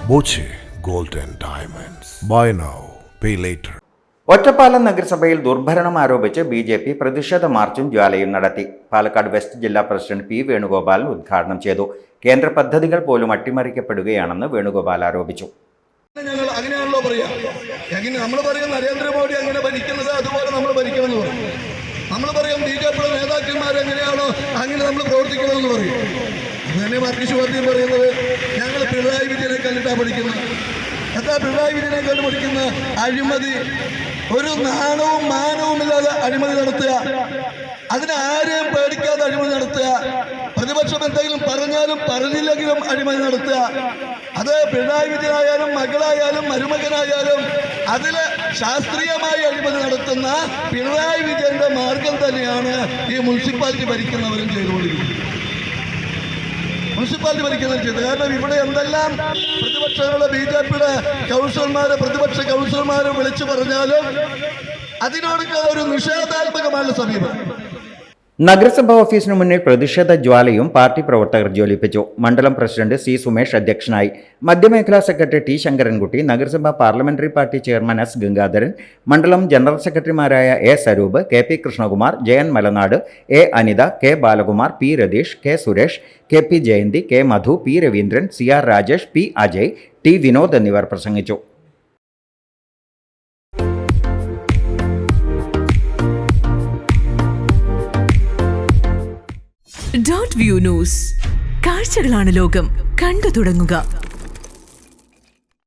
Boche gold and diamonds. Buy now, pay later. Ottapalam നഗരസഭയിൽ ദുർഭരണം ആരോപിച്ച് BJP പ്രതിഷേധ മാർച്ചും ജ്വാലയും നടത്തി. പാലക്കാട് വെസ്റ്റ് ജില്ലാ പ്രസിഡന്റ് P. വേണുഗോപാൽ ഉദ്ഘാടനം ചെയ്തു. കേന്ദ്ര പദ്ധതികൾ പോലും അട്ടിമറിക്കപ്പെടുകയാണെന്ന് വേണുഗോപാൽ ആരോപിച്ചു. ഞങ്ങൾ അങ്ങനെയാണല്ലോ പറയാ, നമ്മൾ പറയും നരേന്ദ്രമോദി അങ്ങനെ ഭരിക്കുന്നത് അതുപോലെ നമ്മൾ ഭരിക്കണമെന്ന് പറയും. നമ്മൾ പറയും BJPയുടെ നേതാക്കന്മാർ എങ്ങനെയാണോ അങ്ങനെ നമ്മൾ പ്രവർത്തിക്കണമെന്ന് പറയും. അത് തന്നെ മാർക്കിഷ് പാർട്ടി പറയുന്നത് ഞങ്ങൾ പിണറായി വിജയനെ കണ്ടിട്ടാണ് പഠിക്കുന്നത്. എന്താ പിണറായി വിജയനെ കണ്ട് പഠിക്കുന്ന അഴിമതി? ഒരു നാണവും മാനവും ഇല്ലാതെ അഴിമതി നടത്തുക, അതിനെ ആരെയും പേടിക്കാതെ അഴിമതി നടത്തുക, പ്രതിപക്ഷം എന്തെങ്കിലും പറഞ്ഞാലും പറഞ്ഞില്ലെങ്കിലും അഴിമതി നടത്തുക. അത് പിണറായി വിജയനായാലും മകളായാലും മരുമകനായാലും അതില് ശാസ്ത്രീയമായി അഴിമതി നടത്തുന്ന പിണറായി വിജയന്റെ മാർഗം തന്നെയാണ് ഈ മുനിസിപ്പാലിറ്റി ഭരിക്കുന്നവരും ചെയ്തുകൊണ്ടിരിക്കുന്നത്. മുനിസിപ്പാലിറ്റി ഭരിക്കുന്നവരും ചെയ്തത് കാരണം ഇവിടെ എന്തെല്ലാം പ്രതിപക്ഷങ്ങളുടെ BJPയുടെ കൗൺസിലർമാരെ പ്രതിപക്ഷ കൗൺസിലർമാരെ വിളിച്ചു പറഞ്ഞാലും അതിനോടൊക്കെ ഒരു നിഷേധാത്മകമായ സമീപനം. നഗരസഭാ ഓഫീസിനു മുന്നിൽ പ്രതിഷേധ ജ്വാലയും പാർട്ടി പ്രവർത്തകർ ജ്വലിപ്പിച്ചു. മണ്ഡലം പ്രസിഡന്റ് C. സുമേഷ് അധ്യക്ഷനായി. മധ്യമേഖലാ സെക്രട്ടറി T. ശങ്കരൻകുട്ടി, നഗരസഭാ parliamentary party chairman S. Gangadharan, മണ്ഡലം ജനറൽ സെക്രട്ടറിമാരായ A. Saroop, KP Krishnakumar, Jayan Malanad, A. Anitha, K. Balakumar, P. Ratheesh, K. Suresh, KP Jayanti, K. Madhu, P. Raveendran, CR Rajesh, P. Ajay, T. Vinod എന്നിവർ പ്രസംഗിച്ചു. .view news. കാഴ്ചകളാണ് ലോകം. കണ്ടു തുടങ്ങുക.